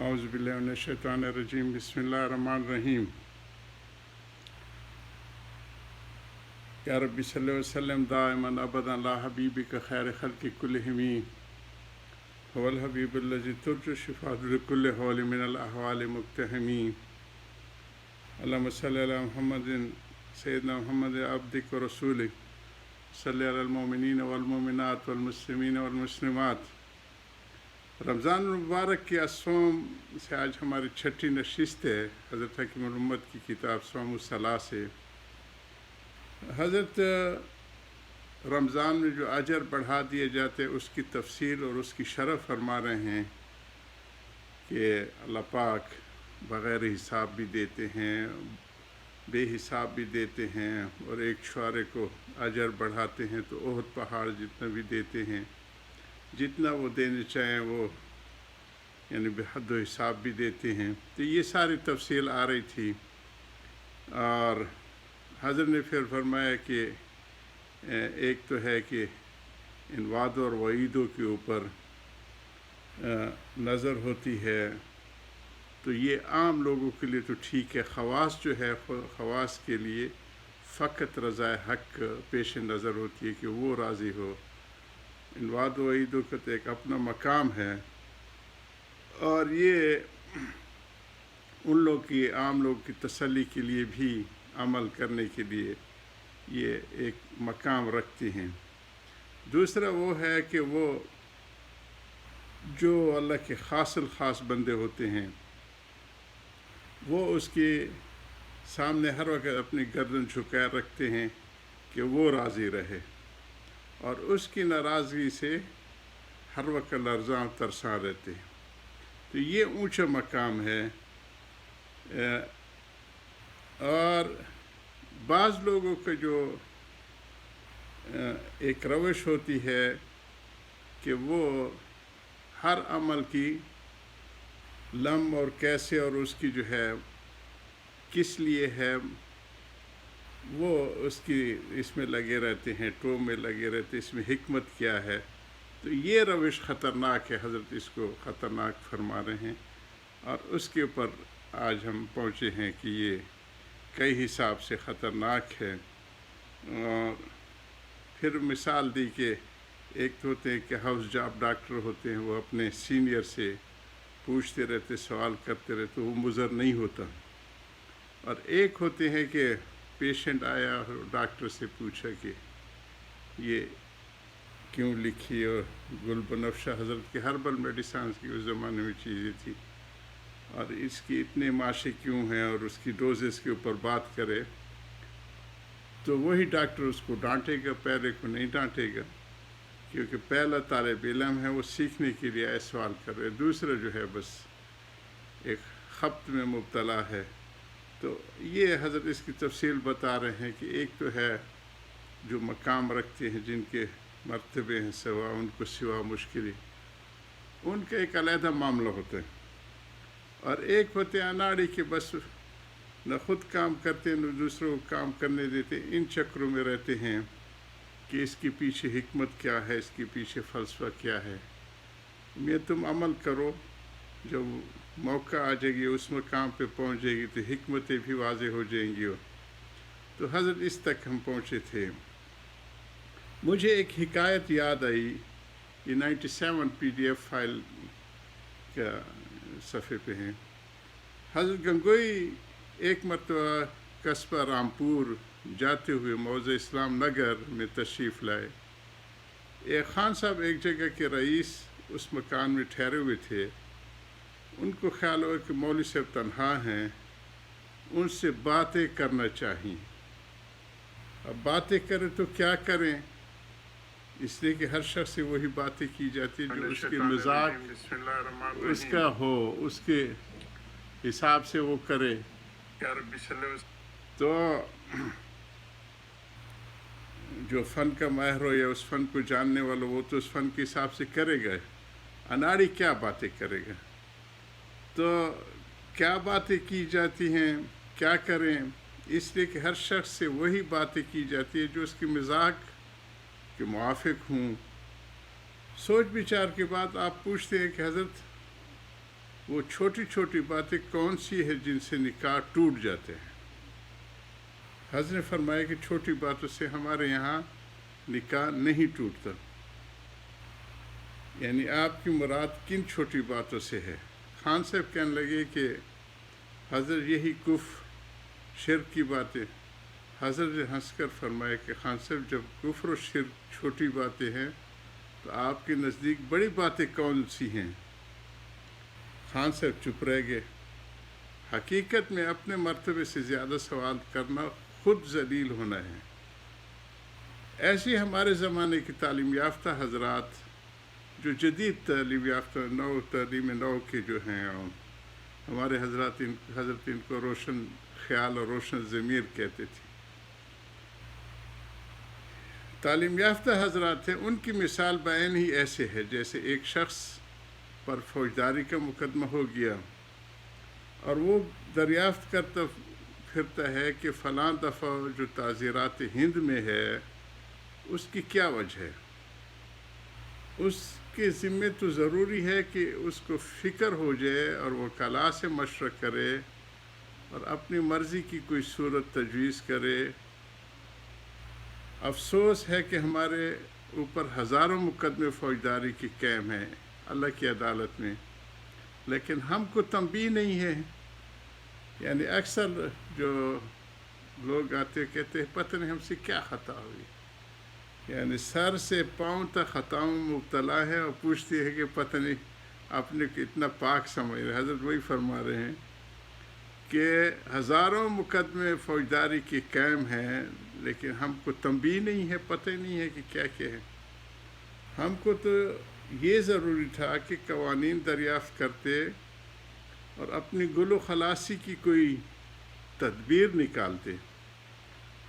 اعوذ باللہ من الشیطان الرجیم بسم اللہ الرحمن الرحیم یا رب صلی وسلم دائما ابدا علی حبیبک خیر خلق کلہم هو الحبیب الذی ترجو شفاعۃ لکل حول من الاحوال مقتحم اللہم صلی علی محمد سیدنا محمد عبدک و رسولک صلی علی المؤمنین والمؤمنات والمسلمین والمسلمات۔ رمضان المبارک کے الصوم سے آج ہماری چھٹی نشست ہے حضرت حکیم الامت کی کتاب صوم الصلاۃ سے۔ حضرت رمضان میں جو اجر بڑھا دیے جاتے اس کی تفصیل اور اس کی شرح فرما رہے ہیں کہ اللہ پاک بغیر حساب بھی دیتے ہیں، بے حساب بھی دیتے ہیں، اور ایک شعرے کو اجر بڑھاتے ہیں تو احد پہاڑ جتنا بھی دیتے ہیں، جتنا وہ دینے چاہیں وہ یعنی بے حد و حساب بھی دیتے ہیں۔ تو یہ ساری تفصیل آ رہی تھی، اور حضرت نے پھر فرمایا کہ ایک تو ہے کہ ان وعدوں اور وعیدوں کے اوپر نظر ہوتی ہے، تو یہ عام لوگوں کے لیے تو ٹھیک ہے، خواص جو ہے خواص کے لیے فقط رضا حق پیش نظر ہوتی ہے کہ وہ راضی ہو۔ ان وعد و وعیدوں کا تو ایک اپنا مقام ہے، اور یہ ان لوگ کی عام لوگ کی تسلی کے لیے بھی عمل کرنے کے لیے یہ ایک مقام رکھتی ہیں۔ دوسرا وہ ہے کہ وہ جو اللہ کے خاص الخاص بندے ہوتے ہیں وہ اس کے سامنے ہر وقت اپنی گردن جھکائے رکھتے ہیں کہ وہ راضی رہے، اور اس کی ناراضگی سے ہر وقت لرزاں ترساں رہتے ہیں۔ تو یہ اونچا مقام ہے۔ اور بعض لوگوں کا جو ایک روش ہوتی ہے کہ وہ ہر عمل کی لم اور کیسے اور اس کی جو ہے کس لیے ہے وہ اس کی اس میں لگے رہتے ہیں، ٹو میں لگے رہتے ہیں، اس میں حکمت کیا ہے۔ تو یہ روش خطرناک ہے، حضرت اس کو خطرناک فرما رہے ہیں، اور اس کے اوپر آج ہم پہنچے ہیں کہ یہ کئی حساب سے خطرناک ہے۔ اور پھر مثال دی کہ ایک تو ہوتے ہیں کہ ہاؤس جاب ڈاکٹر ہوتے ہیں، وہ اپنے سینئر سے پوچھتے رہتے، سوال کرتے رہتے، وہ مضر نہیں ہوتا۔ اور ایک ہوتے ہیں کہ پیشنٹ آیا اور ڈاکٹر سے پوچھا کہ یہ کیوں لکھی، اور گل بنفشہ حضرت کے ہربل میڈیسنس کی اس زمانے میں چیزیں تھی، اور اس کی اتنے ماشے کیوں ہیں، اور اس کی ڈوزز کے اوپر بات کرے تو وہی ڈاکٹر اس کو ڈانٹے گا، پہلے کو نہیں ڈانٹے گا، کیونکہ پہلا طالب علم ہے، وہ سیکھنے کے لیے سوال کر رہے، دوسرا جو ہے بس ایک خبط میں مبتلا ہے۔ تو یہ حضرت اس کی تفصیل بتا رہے ہیں کہ ایک تو ہے جو مقام رکھتے ہیں، جن کے مرتبے ہیں سوا ان کو سوا مشکل، ان کا ایک علیحدہ معاملہ ہوتا ہے۔ اور ایک ہوتے ہیں اناڑی کہ بس نہ خود کام کرتے نہ دوسروں کو کام کرنے دیتے، ان چکروں میں رہتے ہیں کہ اس کے پیچھے حکمت کیا ہے، اس کے پیچھے فلسفہ کیا ہے۔ میں تم عمل کرو، جب موقع آ جائے گی، اس مقام پہ پہنچ جائے گی تو حکمتیں بھی واضح ہو جائیں گی۔ تو حضرت اس تک ہم پہنچے تھے۔ مجھے ایک حکایت یاد آئی، یہ 97 PDF فائل کا صفحے پہ ہیں۔ حضرت گنگوئی ایک مرتبہ قصبہ رامپور جاتے ہوئے موضع اسلام نگر میں تشریف لائے۔ ایک خان صاحب ایک جگہ کے رئیس اس مکان میں ٹھہرے ہوئے تھے، ان کو خیال ہوا کہ مولوی صاحب تنہا ہیں، ان سے باتیں کرنا چاہیے۔ اب باتیں کریں تو کیا کریں، اس لیے کہ ہر شخص سے وہی باتیں کی جاتی جو اس کے مزاج اس کا ہو، اس کے حساب سے وہ کرے۔ تو جو فن کا ماہر ہو یا اس فن کو جاننے والا، وہ تو اس فن کے حساب سے کرے گا، اناڑی کیا باتیں کرے گا۔ تو کیا باتیں کی جاتی ہیں، کیا کریں، اس لیے کہ ہر شخص سے وہی باتیں کی جاتی ہے جو اس کے مزاج کے موافق ہوں۔ سوچ بچار کے بعد آپ پوچھتے ہیں کہ حضرت وہ چھوٹی چھوٹی باتیں کون سی ہے جن سے نکاح ٹوٹ جاتے ہیں؟ حضرت نے فرمایا کہ چھوٹی باتوں سے ہمارے یہاں نکاح نہیں ٹوٹتا. یعنی آپ کی مراد کن چھوٹی باتوں سے ہے؟ خان صاحب کہنے لگے کہ حضرت یہی کفر شرک کی باتیں. حضرت نے ہنس کر فرمایا کہ خان صاحب جب کفر و شرک چھوٹی باتیں ہیں تو آپ کے نزدیک بڑی باتیں کون سی ہیں؟ خان صاحب چپ رہ گئے. حقیقت میں اپنے مرتبے سے زیادہ سوال کرنا خود ذلیل ہونا ہے. ایسے ہمارے زمانے کی تعلیم یافتہ حضرات جو جدید تعلیم یافتہ تعلیم نو کے جو ہیں ہمارے حضرت ان کو روشن خیال اور روشن ضمیر کہتے تھے. تعلیم یافتہ حضرات ہیں، ان کی مثال بعین ہی ایسے ہے جیسے ایک شخص پر فوجداری کا مقدمہ ہو گیا اور وہ دریافت کرتا پھرتا ہے کہ فلاں دفعہ جو تعزیرات ہند میں ہے اس کی کیا وجہ ہے. اس کے ذمے تو ضروری ہے کہ اس کو فکر ہو جائے اور وہ کلا سے مشورہ کرے اور اپنی مرضی کی کوئی صورت تجویز کرے. افسوس ہے کہ ہمارے اوپر ہزاروں مقدمے فوجداری کے قائم ہیں اللہ کی عدالت میں، لیکن ہم کو تنبیہ نہیں ہے. یعنی اکثر جو لوگ آتے کہتے ہیں پتہ نہیں ہم سے کیا خطا ہوئی، یعنی سر سے پاؤں تک خطاؤں میں مبتلا ہے اور پوچھتی ہے کہ پتہ نہیں اپنے کو اتنا پاک سمجھ رہے. حضرت وہی فرما رہے ہیں کہ ہزاروں مقدمے فوجداری کے قائم ہیں لیکن ہم کو تنبیہ نہیں ہے، پتہ نہیں ہے کہ کیا کیا ہے. ہم کو تو یہ ضروری تھا کہ قوانین دریافت کرتے اور اپنی گل و خلاصی کی کوئی تدبیر نکالتے.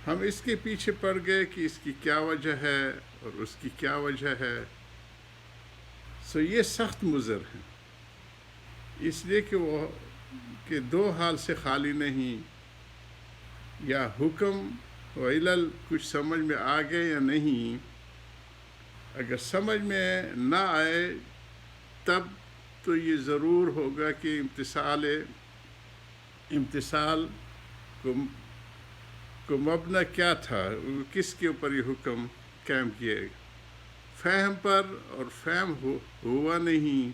ہم اس کے پیچھے پڑ گئے کہ اس کی کیا وجہ ہے اور اس کی کیا وجہ ہے. یہ سخت مضر ہے، اس لیے کہ وہ کہ دو حال سے خالی نہیں، یا حکم و علل کچھ سمجھ میں آ گئے یا نہیں. اگر سمجھ میں نہ آئے تب تو یہ ضرور ہوگا کہ امتثال کو مبنی کیا تھا، کس کے اوپر یہ حکم قائم کیے، فہم پر، اور فہم ہوا نہیں،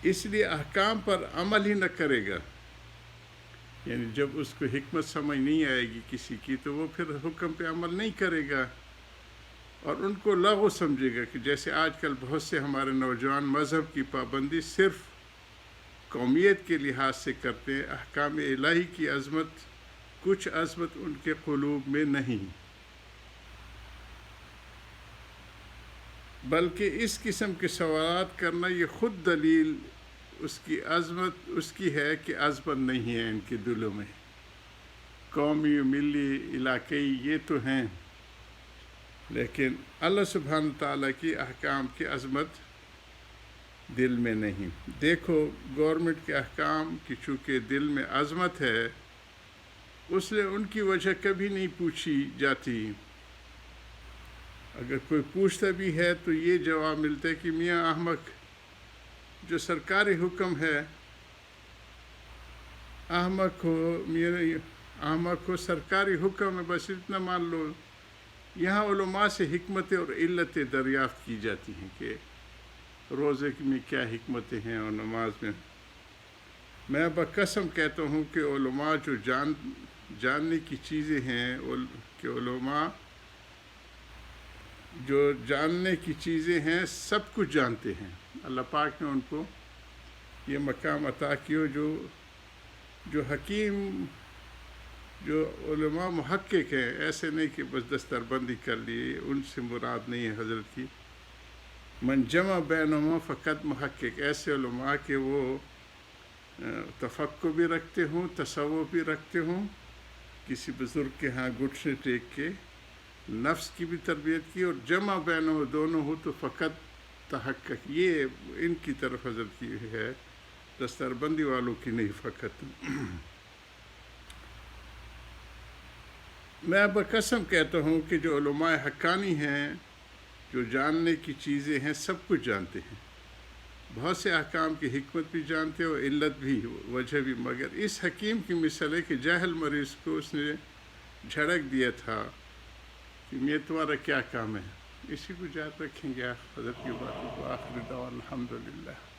اس لیے احکام پر عمل ہی نہ کرے گا. یعنی جب اس کو حکمت سمجھ نہیں آئے گی کسی کی تو وہ پھر حکم پہ عمل نہیں کرے گا اور ان کو لغو سمجھے گا. کہ جیسے آج کل بہت سے ہمارے نوجوان مذہب کی پابندی صرف قومیت کے لحاظ سے کرتے ہیں، احکام الہی کی عظمت، کچھ عظمت ان کے قلوب میں نہیں. بلکہ اس قسم کے سوالات کرنا یہ خود دلیل اس کی عظمت اس کی ہے کہ عظمت نہیں ہے ان کے دلوں میں. قومی، ملی، علاقائی یہ تو ہیں، لیکن اللہ سبحانہ تعالیٰ کی احکام کی عظمت دل میں نہیں. دیکھو گورنمنٹ کے احکام کی چونکہ دل میں عظمت ہے، اس لیے ان کی وجہ کبھی نہیں پوچھی جاتی. اگر کوئی پوچھتا بھی ہے تو یہ جواب ملتا ہے کہ میاں احمق، جو سرکاری حکم ہے، احمق ہو میرا احمق ہو، سرکاری حکم ہے، بس اتنا مان لو. یہاں علماء سے حکمتیں اور علتیں دریافت کی جاتی ہیں کہ روزے میں کیا حکمتیں ہیں اور نماز میں. میں بقسم کہتا ہوں کہ علماء جو جاننے کی چیزیں ہیں، کہ علماء جو جاننے کی چیزیں ہیں سب کچھ جانتے ہیں. اللہ پاک نے ان کو یہ مقام عطا کیا جو حکیم، جو علماء محقق ہیں. ایسے نہیں کہ بس دستر بندی کر لیے، ان سے مراد نہیں ہے حضرت کی. من جمع بینہما فقط محقق، ایسے علماء کہ وہ تفقہ بھی رکھتے ہوں، تصور بھی رکھتے ہوں، کسی بزرگ کے ہاں گھٹنے ٹیک کے نفس کی بھی تربیت کی، اور جمع بینہما دونوں ہو تو فقط تحقق. یہ ان کی طرف حضرت کی ہے، دستر بندی والوں کی نہیں فقط. میں بقسم کہتا ہوں کہ جو علماء حقانی ہیں، جو جاننے کی چیزیں ہیں سب کچھ جانتے ہیں. بہت سے احکام کی حکمت بھی جانتے ہو، علت بھی، وجہ بھی، مگر اس حکیم کی مثال ہے کہ جاہل مریض کو اس نے جھڑک دیا تھا کہ یہ تمہارا کیا کام ہے. اسی کو یاد رکھیں گے حضرت کی باتوں کو. آخر دعوانا الحمدللہ.